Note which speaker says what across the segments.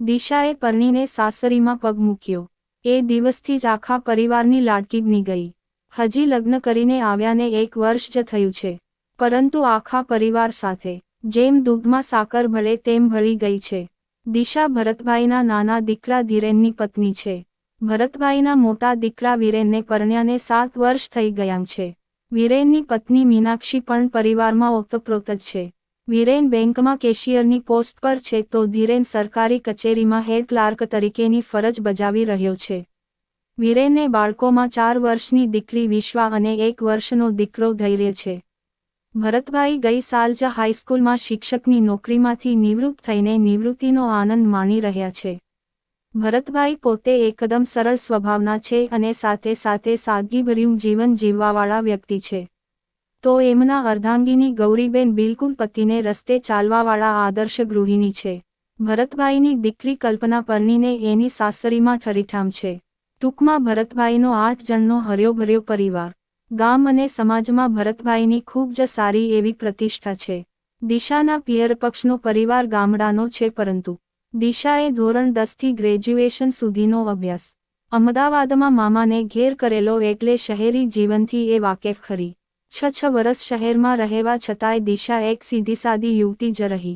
Speaker 1: દિશાએ પરણીને સાસરીમાં પગ મૂક્યો. એ દિવસથી જ આખા પરિવારની લાડકી બની ગઈ. હજી લગ્ન કરીને આવ્યાને 1 વર્ષ જ થયું છે, પરંતુ આખા પરિવાર સાથે જેમ દૂધમાં સાકર ભળે તેમ ભળી ગઈ છે. દિશા ભરતભાઈના નાના દીકરા ધીરેનની પત્ની છે. ભરતભાઈના મોટા દીકરા વીરેનને પરણ્યાને 7 વર્ષ થઈ ગયા છે. વીરેનની પત્ની મીનાક્ષી પણ પરિવારમાં ઓતપ્રોત જ છે. વીરેન બેંકમાં કેશિયરની પોસ્ટ પર છે તો ધીરેન સરકારી કચેરીમાં હેડ ક્લાર્ક તરીકેની ફરજ બજાવી રહ્યો છે. વીરેનને બાળકોમાં 4 વર્ષની દીકરી વિશ્વા અને 1 વર્ષનો દીકરો ધૈર્ય છે. ભરતભાઈ ગઈ સાલ જ હાઈસ્કૂલમાં શિક્ષકની નોકરીમાંથી નિવૃત્ત થઈને નિવૃત્તિનો આનંદ માણી રહ્યા છે. ભરતભાઈ પોતે એકદમ સરળ સ્વભાવના છે અને સાથે સાથે સાદગીભર્યું જીવન જીવવાવાળા વ્યક્તિ છે. તો એમના અર્ધાંગીની ગૌરીબેન બિલકુલ પતિને રસ્તે ચાલવાવાળા આદર્શ ગૃહિણી છે. ભરતભાઈની દીકરી કલ્પના પરણીને એની સાસરીમાં ઠરીઠામ છે. ટૂંકમાં ભરતભાઈનો 8 જણનો હર્યોભર્યો પરિવાર. ગામ અને સમાજમાં ભરતભાઈની ખૂબ જ સારી એવી પ્રતિષ્ઠા છે. દિશાના પિયર પક્ષનો પરિવાર ગામડાનો છે, પરંતુ દિશાએ ધોરણ 10થી ગ્રેજ્યુએશન સુધીનો અભ્યાસ અમદાવાદમાં મામાને ઘેર કરેલો એટલે શહેરી જીવનથી એ વાકેફ ખરી. 6 વર્ષ શહેરમાં રહેવા છતાંય દિશા એક સીધીસાદી યુવતી જ રહી.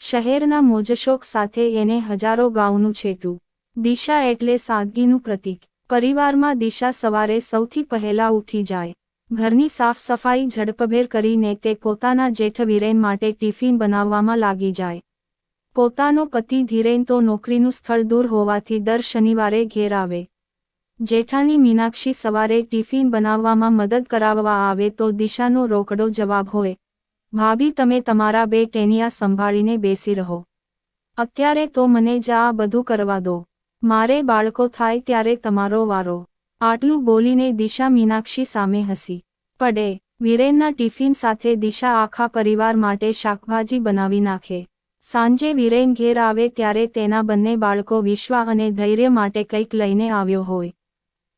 Speaker 1: શહેરના મોજશોખ સાથે એને હજારો ગાઉનું છેટું. દિશા એટલે સાદગીનું પ્રતીક. પરિવારમાં દિશા સવારે સૌથી પહેલા ઉઠી જાય. ઘરની સાફ સફાઈ ઝડપભેર કરીને તે પોતાના જેઠ વીરેન માટે ટિફિન બનાવવામાં લાગી જાય. પોતાનો પતિ ધીરેન તો નોકરીનું સ્થળ દૂર હોવાથી દર શનિવારે ઘેર આવે. જેઠાણી મીનાક્ષી સવારે ટિફિન બનાવવામાં મદદ કરાવવા આવે તો દિશાનો રોકડો જવાબ હોય, ભાભી તમે તમારા 2 ટેનિયા સંભાળીને બેસી રહો. અત્યારે તો મને જ આ બધું કરવા દો. મારે બાળકો થાય ત્યારે તમારો વારો. આટલું બોલીને દિશા મીનાક્ષી સામે હસી પડે. વીરેનના ટિફિન સાથે દિશા આખા પરિવાર માટે શાકભાજી બનાવી નાખે. સાંજે વીરેન ઘેર આવે ત્યારે તેના બંને બાળકો વિશ્વા અને ધૈર્ય માટે કંઈક લઈને આવ્યો હોય.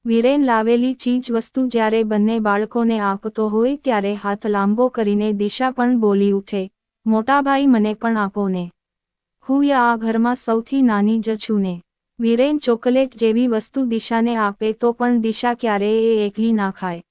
Speaker 1: વીરેન લાવેલી ચીજ વસ્તુ જ્યારે બંને બાળકોને આપતો હોય ત્યારે હાથ લાંબો કરીને દિશા પણ બોલી ઉઠે, મોટાભાઈ મને પણ આપો ને. હું આ ઘરમાં સૌથી નાની જ છું ને. વીરેન ચોકલેટ જેવી વસ્તુ દિશાને આપે તો પણ દિશા ક્યારેય એ એકલી ના ખાય.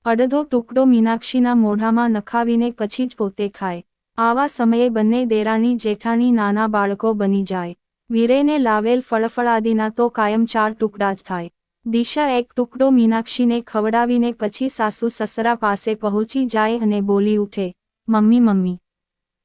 Speaker 1: અડધો ટુકડો મીનાક્ષીના મોઢામાં નખાવીને પછી જ પોતે ખાય. આવા સમયે બંને દેરાણી જેઠાણી નાના બાળકો બની જાય. વીરેને લાવેલ ફળફળાદીના તો કાયમ 4 ટુકડા જ થાય. દિશા એક ટુકડો મીનાક્ષીને ખવડાવીને પછી સાસુ સસરા પાસે પહોંચી જાય અને બોલી ઉઠે, મમ્મી મમ્મી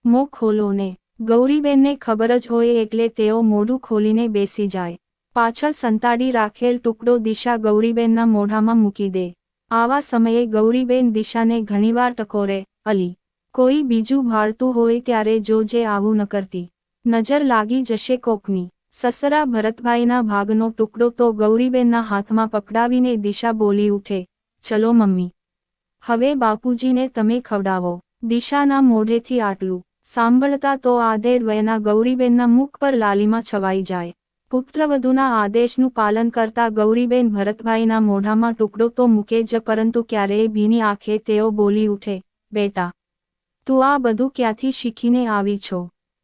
Speaker 1: મોં ખોલો ને. ગૌરીબેનને ખબર જ હોય એટલે તેઓ મોઢું ખોલીને બેસી જાય. પાછળ સંતાડી રાખેલ ટુકડો દિશા ગૌરીબેનના મોઢામાં મૂકી દે. આવા સમયે ગૌરીબેન દિશાને ઘણીવાર ટકોરે, અલી કોઈ બીજું ભાળતું હોય ત્યારે જોજે આવું ન કરતી, નજર લાગી જશે કોકની. સસરા ભરતભાઈના ભાગનો ટુકડો તો ગૌરીબેનના હાથમાં પકડાવીને દિશા બોલી ઉઠે, ચલો મમ્મી હવે બાપુજીને તમે ખવડાવો. દિશાના મોઢેથી આટલું સાંભળતા તો આધેડ વયના ગૌરીબેનના મુખ પર લાલીમાં છવાઈ જાય. પુત્રવધૂના આદેશનું પાલન કરતા ગૌરીબેન ભરતભાઈના મોઢામાં ટુકડો તો મૂકે જ પરંતુ ક્યારેય ભીની આંખે તેઓ બોલી ઉઠે, બેટા તું આ બધું ક્યાંથી શીખીને આવી છો.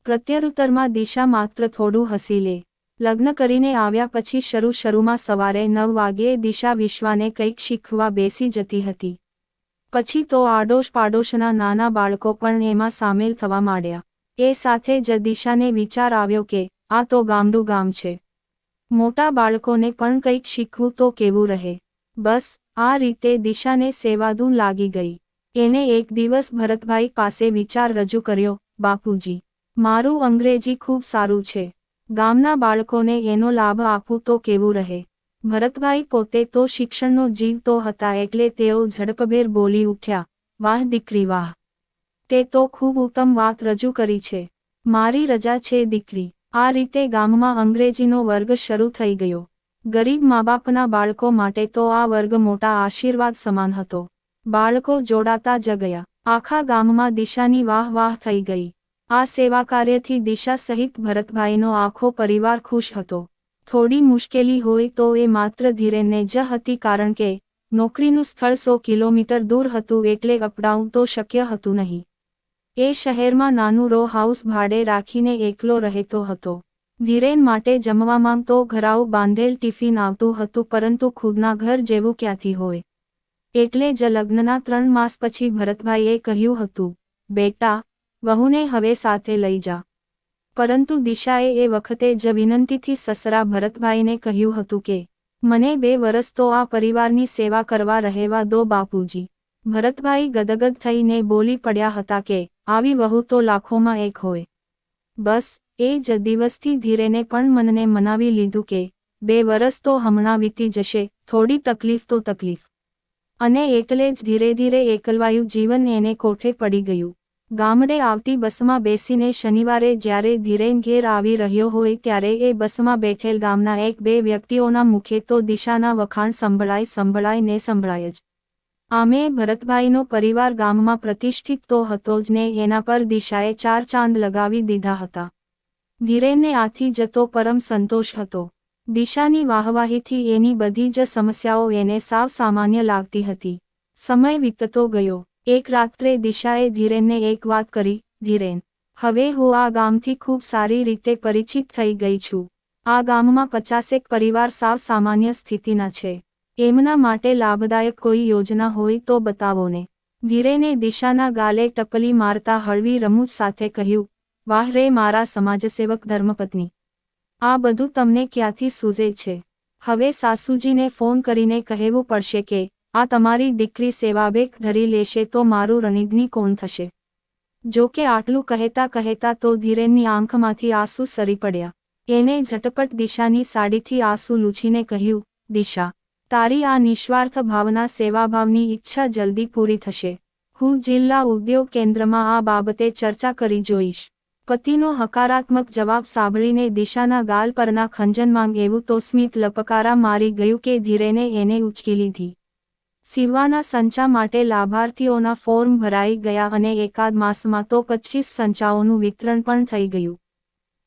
Speaker 1: પ્રત્યુત્તરમાં દિશા માત્ર થોડું હસી લે. લગ્ન કરીને આવ્યા પછી શરૂમાં સવારે 9 વાગ્યે દિશા વિશ્વાને કંઈક શીખવા બેસી જતી હતી. પછી તો આડોશ પાડોશના નાના બાળકો પણ એમાં સામેલ થવા માંડ્યા. એ સાથે જ દિશાને વિચાર આવ્યો કે આ તો ગામડું ગામ છે. મોટા બાળકોને પણ કંઈક શીખવું તો કેવું રહે. બસ આ રીતે દિશાને સેવાધૂન લાગી ગઈ. એને એક દિવસ ભરતભાઈ પાસે વિચાર રજૂ કર્યો, બાપુજી મારું અંગ્રેજી ખૂબ સારું છે. ગામના બાળકોને એનો લાભ આપું તો કેવું રહે. ભરતભાઈ પોતે તો શિક્ષણનો જીવ તો હતા એટલે તેઓ ઝડપભેર બોલી ઉઠ્યા, વાહ દીકરી વાહ, તે તો ખૂબ ઉત્તમ વાત રજૂ કરી છે. મારી રજા છે દીકરી. આ રીતે ગામમાં અંગ્રેજીનો વર્ગ શરૂ થઈ ગયો. ગરીબ માબાપના બાળકો માટે તો આ વર્ગ મોટા આશીર્વાદ સમાન હતો. બાળકો જોડાતા જ ગયા. આખા ગામમાં દિશાની વાહ વાહ થઈ ગઈ. આ સેવા કાર્યથી દિશા સહિત ભરતભાઈનો આખો પરિવાર ખુશ હતો. થોડી મુશ્કેલી હોય તો એ માત્ર ધીરેનને જ હતી કારણ કે નોકરીનું સ્થળ 100 કિલોમીટર દૂર હતું એટલે અપડાઉન તો શક્ય હતું નહીં. એ શહેરમાં નાનું રો હાઉસ ભાડે રાખીને એકલો રહેતો હતો. ધીરેન માટે જમવામાં તો ઘરાઉ બાંધેલ ટિફિન આવતું હતું, પરંતુ ખુદના ઘર જેવું ક્યાંથી હોય. એટલે જ લગ્નના 3 માસ પછી ભરતભાઈએ કહ્યું હતું, બેટા, વહુને હવે સાથે લઈ જા. પરંતુ દિશાએ એ વખતે જ વિનંતીથી સસરા ભરતભાઈને કહ્યું હતું કે મને 2 વર્ષ તો આ પરિવારની સેવા કરવા રહેવા દો બાપુજી. ભરતભાઈ ગદગદ થઈને બોલી પડ્યા હતા કે આવી વહુ તો લાખોમાં એક હોય. બસ એ જ દિવસથી ધીરેને પણ મનને મનાવી લીધું કે 2 વર્ષ તો હમણાં વીતી જશે, થોડી તકલીફ તો તકલીફ. અને એટલે જ ધીરે ધીરે એકલવાયું જીવન એને કોઠે પડી ગયું. ગામડે આવતી બસમાં બેસીને શનિવારે જ્યારે ધીરેન ઘેર આવી રહ્યો હોય ત્યારે એ બસમાં બેઠેલ ગામના 1-2 વ્યક્તિઓના મુખે તો દિશાના વખાણ સંભળાય જ. આમે ભરતભાઈનો પરિવાર ગામમાં પ્રતિષ્ઠિત તો હતો જ ને એના પર દિશાએ 4 ચાંદ લગાવી દીધા હતા. ધીરેનને આથી જતો પરમ સંતોષ હતો. દિશાની વાહવાહીથી એની બધી જ સમસ્યાઓ એને સાવ સામાન્ય લાગતી હતી. સમય વીતતો ગયો. એક રાત્રે દિશાએ ધીરેનને એક વાત કરી, ધીરેન, હવે હું આ ગામથી ખૂબ સારી રીતે પરિચિત થઈ ગઈ છું. આ ગામમાં 50 પરિવાર સાવ સામાન્ય સ્થિતિના છે. એમના માટે લાભદાયક કોઈ યોજના હોય તો બતાવો ને. ધીરેને દિશાના ગાલે ટપલી મારતા હળવી રમૂજ સાથે કહ્યું, વાહ રે મારા સમાજસેવક ધર્મપત્ની. આ બધું તમને ક્યાંથી સૂઝે છે? હવે સાસુજીને ફોન કરીને કહેવું પડશે કે આ તમારી દીકરી સેવાબેક ધરી લેશે તો મારું રણિગ્ની કોણ થશે? જો કે આટલું કહેતા તો ધીરેનની આંખમાંથી આંસુ સરી પડ્યા. એને ઝટપટ દિશાની સાડીથી આંસુ લૂછીને કહ્યું, દિશા, તારી આ નિસ્વાર્થ ભાવના સેવાભાવની ઈચ્છા જલ્દી પૂરી થશે. હું જિલ્લા ઉદ્યોગ કેન્દ્રમાં આ બાબતે ચર્ચા કરી જોઈશ. પતિનો હકારાત્મક જવાબ સાંભળીને દિશાના ગાલ પરના ખંજનમાં એવું તો સ્મિત લપકારા મારી ગયું કે ધીરેને એને ઉચકી લીધી. સીવવાના સંચા માટે લાભાર્થીઓના ફોર્મ ભરાઈ ગયા અને એકાદ માસમાં તો 25 સંચાઓનું વિતરણ પણ થઈ ગયું.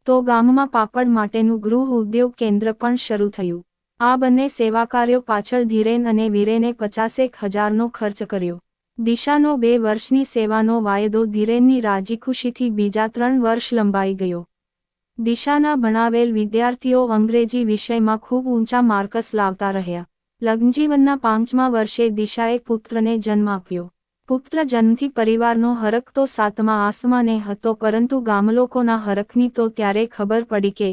Speaker 1: તો ગામમાં પાપડ માટેનું ગૃહ ઉદ્યોગ કેન્દ્ર પણ શરૂ થયું. આ બંને સેવાકાર્યો પાછળ ધીરેન અને વીરેને 50,000નો ખર્ચ કર્યો. દિશાનો 2 વર્ષની સેવાનો વાયદો ધીરેનની રાજીખુશીથી બીજા 3 વર્ષ લંબાઈ ગયો. દિશાના ભણાવેલ વિદ્યાર્થીઓ અંગ્રેજી વિષયમાં ખૂબ ઊંચા માર્કસ લાવતા રહ્યા. લગ્નજીવનના 5મા વર્ષે દિશાએ પુત્રને જન્મ આપ્યો. પુત્ર જન્મથી પરિવારનો હરખ તો 7મા આસમાને હતો, પરંતુ ગામલોકોના હરખની તો ત્યારે ખબર પડી કે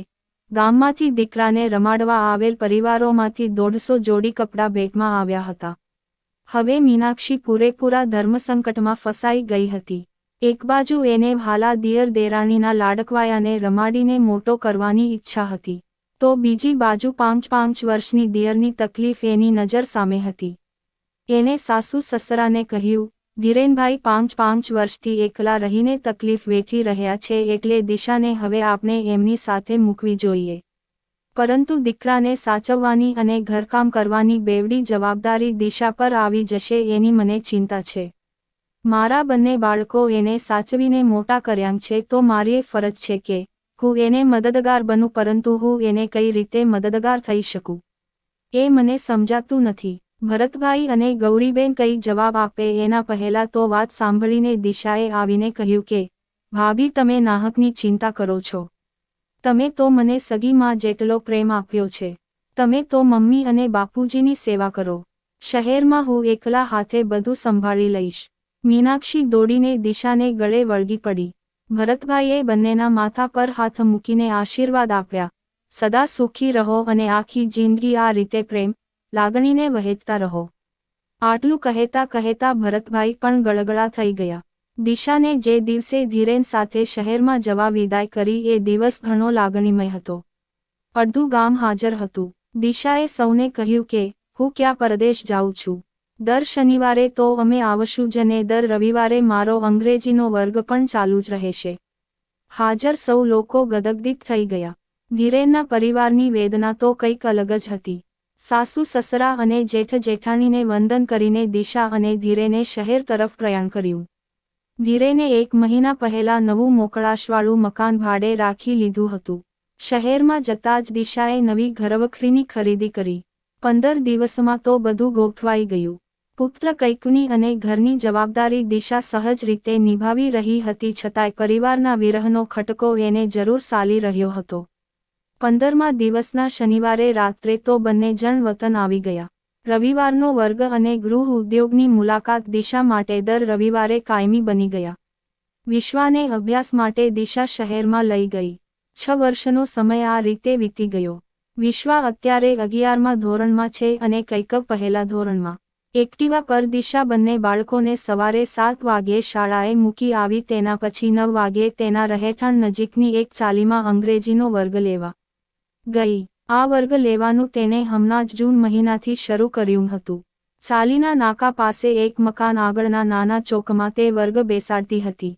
Speaker 1: ગામમાંથી દીકરાને રમાડવા આવેલ પરિવારોમાંથી 150 જોડી કપડાં ભેટમાં આવ્યા હતા. હવે મીનાક્ષી પૂરેપૂરા ધર્મસંકટમાં ફસાઈ ગઈ હતી. એક બાજુ એને ભાલા દિયર દેરાણીના લાડકવાયાને રમાડીને મોટો કરવાની ઈચ્છા હતી, તો બીજી બાજુ 5 વર્ષની દિયરની તકલીફ એની નજર સામે હતી. એને સાસુ સસરાને કહ્યું, ધીરેનભાઈ 5 વર્ષથી એકલા રહીને તકલીફ વેઠી રહ્યા છે, એટલે દિશાને હવે આપણે એમની સાથે મૂકવી જોઈએ. પરંતુ દીકરાને સાચવવાની અને ઘરકામ કરવાની બેવડી જવાબદારી દિશા પર આવી જશે એની મને ચિંતા છે. મારા બંને બાળકો એને સાચવીને મોટા કર્યા છે, તો મારી ફરજ છે કે હું એને મદદગાર બનું, પરંતુ હું એને કઈ રીતે મદદગાર થઈ શકું એ મને સમજાતું નથી. ભરતભાઈ અને ગૌરીબેન કઈ જવાબ આપે એના પહેલા તો વાત સાંભળીને દિશાએ આવીને કહ્યું કે ભાભી, તમે નાહકની ચિંતા કરો છો. તમે તો મને સગી માં જેટલો પ્રેમ આપ્યો છે. તમે તો મમ્મી અને બાપુજીની સેવા કરો. શહેરમાં હું એકલા હાથે બધું સંભાળી લઈશ. મીનાક્ષી દોડીને દિશાને ગળે વળગી પડી. ભરતભાઈએ બંનેના માથા પર હાથ મૂકીને આશીર્વાદ આપ્યા, સદા સુખી રહો અને આખી જિંદગી આ રીતે પ્રેમ લાગણીને વહેંચતા રહો. આટલું કહેતા ભરતભાઈ પણ ગળગળા થઈ ગયા. દિશાને જે દિવસે ધીરેન સાથે શહેરમાં જવા વિદાય કરી એ દિવસ ઘણો લાગણીમય હતો. અડધું ગામ હાજર હતું. દિશાએ સૌને કહ્યું કે હું ક્યાં પરદેશ જાઉં છું. દર શનિવારે તો અમે આવશું જ ને દર રવિવારે મારો અંગ્રેજીનો વર્ગ પણ ચાલુ જ રહેશે. હાજર સૌ લોકો ગદગદિત થઈ ગયા. ધીરેનના પરિવારની વેદના તો કંઈક અલગ જ હતી. સાસુ સસરા અને જેઠ જેઠાણીને વંદન કરીને દિશા અને ધીરેને શહેર તરફ પ્રયાણ કર્યું. ધીરેને 1 મહિના પહેલા નવું મોકળાશવાળું મકાન ભાડે રાખી લીધું હતું. શહેરમાં જતાં જ દિશાએ નવી ઘરવખરીની ખરીદી કરી. 15 દિવસમાં તો બધું ગોઠવાઈ ગયું. પુત્ર કૈકુની અને ઘરની જવાબદારી દિશા સહજ રીતે નિભાવી રહી હતી, છતાંય પરિવારના વિરહનો ખટકો એને જરૂર સાલી રહ્યો હતો. 15મા દિવસના શનિવારે રાત્રે તો બંને જણ વતન આવી ગયા. રવિવારનો વર્ગ અને ગૃહ ઉદ્યોગની મુલાકાત દિશા માટે દર રવિવારે કાયમી બની ગયા. વિશ્વાને અભ્યાસ માટે દિશા શહેરમાં લઈ ગઈ. 6 વર્ષનો સમય આ રીતે વીતી ગયો. વિશ્વા અત્યારે 11મા ધોરણમાં છે અને કૈકવ પહેલા ધોરણમાં. એક્ટિવા પર દિશા બંને બાળકોને સવારે 7 વાગ્યે શાળાએ મૂકી આવી. તેના પછી 9 વાગ્યે તેના રહેઠાણ નજીકની એક ચાલીમાં અંગ્રેજીનો વર્ગ લેવા ગઈ. આ વર્ગ લેવાનું તેને હમણાં જ જૂન મહિનાથી શરૂ કર્યું હતું. ચાલીના નાકા પાસે એક મકાન આગળના નાના ચોકમાં તે વર્ગ બેસાડતી હતી.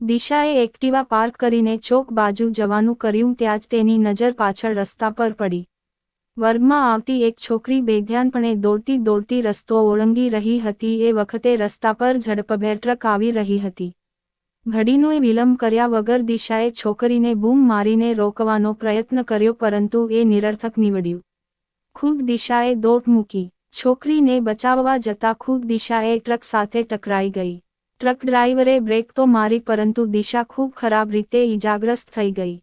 Speaker 1: દિશાએ એક્ટિવા પાર્ક કરીને ચોક બાજુ જવાનું કર્યું ત્યાં જ તેની નજર પાછળ રસ્તા પર પડી. વર્ગમાં આવતી એક છોકરી બેધ્યાનપણે દોડતી દોડતી રસ્તો ઓળંગી રહી હતી. એ વખતે રસ્તા પર ઝડપભેર ટ્રક આવી રહી હતી. ઘડીનો વિલંબ કર્યા વગર દિશાએ છોકરીને બૂમ મારીને રોકવાનો પ્રયત્ન કર્યો પરંતુ એ નિરર્થક નીવડ્યું. ખુદ દિશાએ દોટ મૂકી. છોકરીને બચાવવા જતાં ખુદ દિશાએ ટ્રક સાથે ટકરાઈ ગઈ. ટ્રક ડ્રાઈવરે બ્રેક તો મારી પરંતુ દિશા ખૂબ ખરાબ રીતે ઈજાગ્રસ્ત થઈ ગઈ.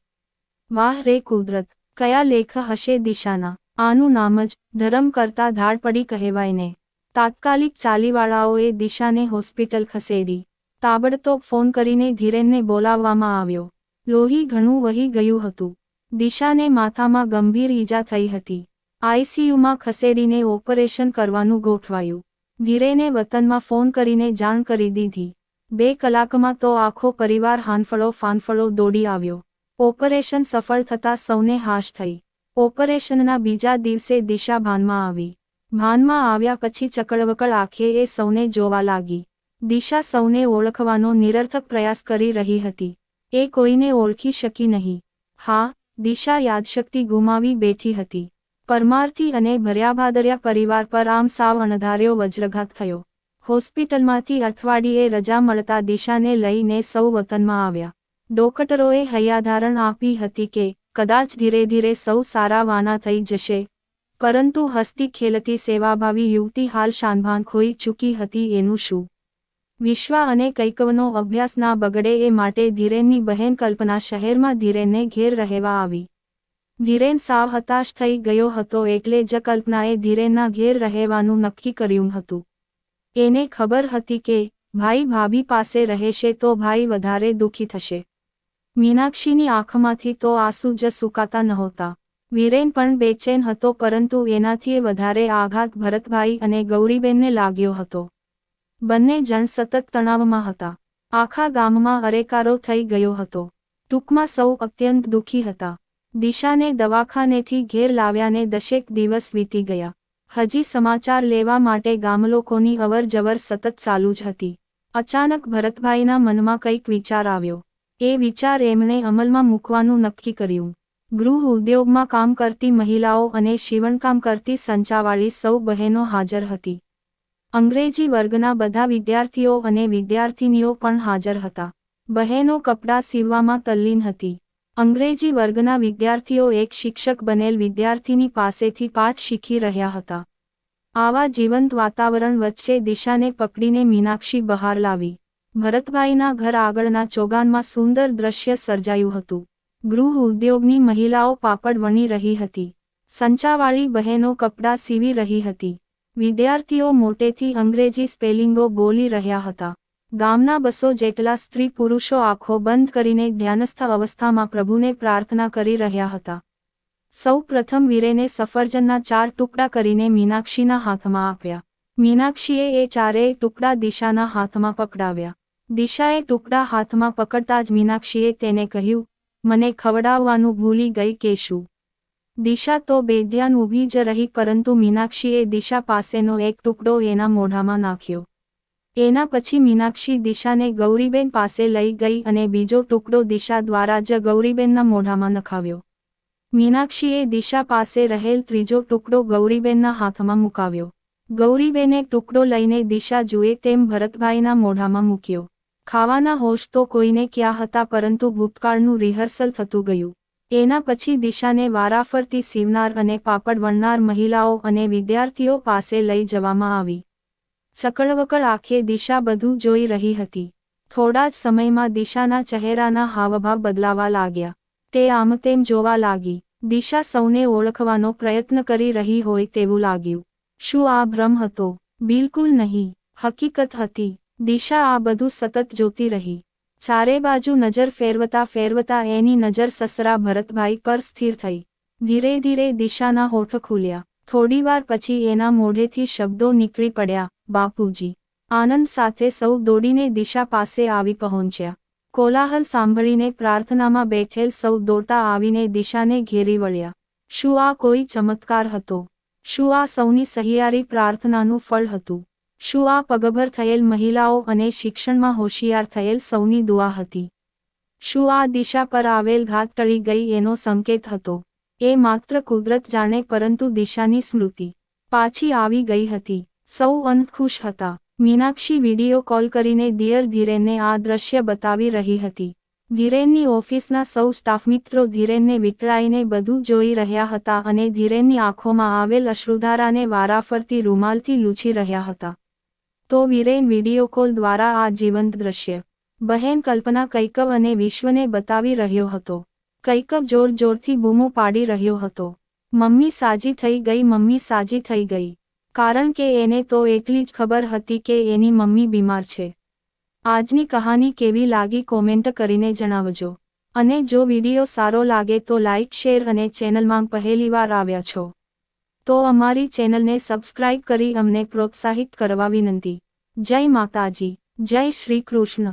Speaker 1: વાહ રે કુદરત! કયા લેખ હશે દિશાના! આનું નામ જ ધરમ કરતા ધાડ પડી કહેવાય ને. તાત્કાલિક ચાલીવાળાઓએ દિશાને હોસ્પિટલ ખસેડી. તાબડતોબ ફોન કરીને ધીરેનને બોલાવવામાં આવ્યો. લોહી ઘણું વહી ગયું હતું. દિશાને માથામાં ગંભીર ઈજા થઈ હતી. આઈસીયુમાં ખસેડીને ઓપરેશન કરવાનું ગોઠવાયું. ધીરેને વતનમાં ફોન કરીને જાણ કરી દીધી. 2 કલાકમાં તો આખો પરિવાર હાંફળો ફાંફળો દોડી આવ્યો. ઓપરેશન સફળ થતાં સૌને હાશ થઈ. ઓપરેશનના બીજા દિવસે દિશા ભાનમાં આવી. ભાનમાં આવ્યા પછી ચકળવકળ આંખે એ સૌને જોવા લાગી. દિશા સૌને ઓળખવાનો નિરર્થક પ્રયાસ કરી રહી હતી. એ કોઈને ઓળખી શકી નહીં. હા, દિશા યાદશક્તિ ગુમાવી બેઠી હતી. પરમાર્થી અને ભર્યાભાદર્યા પરિવાર પર આમ સાવ અણધાર્યો વજ્રઘાત થયો. હોસ્પિટલમાંથી અઠવાડિયે રજા મળતા દિશાને લઈને સૌ વતનમાં આવ્યા. ડોક્ટરોએ હૈયાધારણ આપી હતી કે કદાચ ધીરે ધીરે સૌ સારા વાના થઈ જશે. પરંતુ હસતી ખેલતી સેવાભાવી યુવતી હાલ શાનભાન ખોઈ ચૂકી હતી. એનું શું? વિશ્વા અને કૈકવનો અભ્યાસ ના બગડે એ માટે ધીરેનની બહેન કલ્પના શહેરમાં ધીરેનને ઘેર રહેવા આવી. ધીરેન સાવ હતાશ થઈ ગયો હતો એટલે જ કલ્પનાએ ધીરેનના ઘેર રહેવાનું નક્કી કર્યું હતું. એને ખબર હતી કે ભાઈ ભાભી પાસે રહેશે તો ભાઈ વધારે દુઃખી થશે. મીનાક્ષીની આંખમાંથી તો આંસુ જ સુકાતા નહોતા. વીરેન પણ બેચેન હતો પરંતુ એનાથી વધારે આઘાત ભરતભાઈ અને ગૌરીબેનને લાગ્યો હતો. બંને જણ સતત તણાવમાં હતા. આખા ગામમાં અરેકારો થઈ ગયો હતો. ટૂંકમાં સૌ અત્યંત દુઃખી હતા. દિશાને દવાખાનેથી ઘેર લાવ્યાને 10 દિવસ વીતી ગયા. હજી સમાચાર લેવા માટે ગામલોકોની અવર જવર સતત ચાલુ જ હતી. અચાનક ભરતભાઈના મનમાં કંઈક વિચાર આવ્યો. એ વિચાર એમણે અમલમાં મૂકવાનું નક્કી કર્યું. ગૃહ ઉદ્યોગમાં કામ કરતી મહિલાઓ અને શિવણકામ કરતી સંચાવાળી સૌ બહેનો હાજર હતી. અંગ્રેજી વર્ગના બધા વિદ્યાર્થીઓ અને વિદ્યાર્થિનીઓ પણ હાજર હતા. બહેનો કપડાં સીવવામાં તલ્લીન હતી. અંગ્રેજી વર્ગના વિદ્યાર્થીઓ એક શિક્ષક બનેલ વિદ્યાર્થીની પાસેથી પાઠ શીખી રહ્યા હતા. આવા જીવંત વાતાવરણ વચ્ચે દિશાને પકડીને મીનાક્ષી બહાર લાવી. ભરતભાઈના ઘર આગળના ચોગાનમાં સુંદર દ્રશ્ય સર્જાયું હતું. ગૃહ ઉદ્યોગની મહિલાઓ પાપડ વણી રહી હતી. સંચાવાળી બહેનો કપડાં સીવી રહી હતી. વિદ્યાર્થીઓ મોટેથી અંગ્રેજી સ્પેલિંગો બોલી રહ્યા હતા. ગામના 200 જેટલા સ્ત્રી પુરુષો આંખો બંધ કરીને ધ્યાનસ્થ અવસ્થામાં પ્રભુને પ્રાર્થના કરી રહ્યા હતા. સૌ પ્રથમ વીરેને સફરજનના 4 ટુકડા કરીને મીનાક્ષીના હાથમાં આપ્યા. મીનાક્ષીએ એ 4 ટુકડા દિશાના હાથમાં પકડાવ્યા. દિશાએ ટુકડા હાથમાં પકડતા જ મીનાક્ષીએ તેને કહ્યું, મને ખવડાવવાનું ભૂલી ગઈ કે શું? દિશા તો બેધ્યાન ઊભી જ રહી પરંતુ મીનાક્ષીએ દિશા પાસેનો એક ટુકડો એના મોઢામાં નાખ્યો. એના પછી મીનાક્ષી દિશાને ગૌરીબેન પાસે લઈ ગઈ અને બીજો ટુકડો દિશા દ્વારા જ ગૌરીબેનના મોઢામાં નખાવ્યો. મીનાક્ષીએ દિશા પાસે રહેલ ત્રીજો ટુકડો ગૌરીબેનના હાથમાં મુકાવ્યો. ગૌરીબેને ટુકડો લઈને દિશા જુએ તેમ ભરતભાઈના મોઢામાં મૂક્યો. ખાવાના હોશ તો કોઈને ક્યાં હતા પરંતુ ભૂતકાળનું રિહર્સલ થતું ગયું. એના પછી દિશાને વારાફરતી સીવનાર અને પાપડ વણનાર મહિલાઓ અને વિદ્યાર્થીઓ પાસે લઈ જવામાં આવી. ચકળવકળ આંખે દિશા બધું જોઈ રહી હતી. થોડા જ સમયમાં દિશાના ચહેરાના હાવભાવ બદલાવા લાગ્યા. તે આમ તેમ જોવા લાગી. દિશા સૌને ઓળખવાનો પ્રયત્ન કરી રહી હોય તેવું લાગ્યું. શું આ ભ્રમ હતો? બિલકુલ નહીં, હકીકત હતી. દિશા આ બધું સતત જોતી રહી. ચારે બાજુ નજર ફેરવતા ફેરવતા એની નજર સસરા ભરતભાઈ પર સ્થિર થઈ. ધીરે ધીરે દિશાના હોઠ ખુલ્યા. થોડીવાર પછી એના મોઢેથી શબ્દો નીકળી પડ્યા, બાપુજી. આનંદ સાથે સૌ દોડીને દિશા પાસે આવી પહોંચ્યા. કોલાહલ સાંભળીને પ્રાર્થનામાં બેઠેલ સૌ દોડતા આવીને દિશાને ઘેરી વળ્યા. શું આ કોઈ ચમત્કાર હતો? શું આ સૌની સહિયારી પ્રાર્થનાનું ફળ હતું? શું આ પગભર થયેલ મહિલાઓ અને શિક્ષણમાં હોશિયાર થયેલ સૌની દુઆ હતી? શું આ દિશા પર આવેલ ઘાત ટળી ગઈ એનો સંકેત હતો? એ માત્ર કુદરત જાણે, પરંતુ દિશાની સ્મૃતિ પાછી આવી ગઈ હતી. સૌ અંતખુશ હતા. મીનાક્ષી વિડીયો કોલ કરીને દિયર ધીરેનને આ દ્રશ્ય બતાવી રહી હતી. ધીરેનની ઓફિસના સૌ સ્ટાફમિત્રો ધીરેનને વીંટળાઈને બધું જોઈ રહ્યા હતા અને ધીરેનની આંખોમાં આવેલ અશ્રુધારાને વારાફરતી રૂમાલથી લૂછી રહ્યા હતા. તો વીરેન વિડીયો કોલ દ્વારા આ જીવંત દ્રશ્ય બહેન કલ્પના કૈકવ અને વિશ્વને બતાવી રહ્યો હતો. કૈકવ જોર જોરથી બૂમો પાડી રહ્યો હતો. મમ્મી સાજી થઈ ગઈ, મમ્મી સાજી થઈ ગઈ. કારણ કે એને તો એટલી જ ખબર હતી કે એની મમ્મી બીમાર છે. આજની કહાની કેવી લાગી કોમેન્ટ કરીને જણાવજો. અને જો વિડીયો સારો લાગે તો લાઇક, શેર અને ચેનલમાં પહેલીવાર આવ્યા છો તો અમારી ચેનલને સબસ્ક્રાઇબ કરી અમને પ્રોત્સાહિત કરવા વિનંતી. જય માતાજી, જય શ્રી કૃષ્ણ.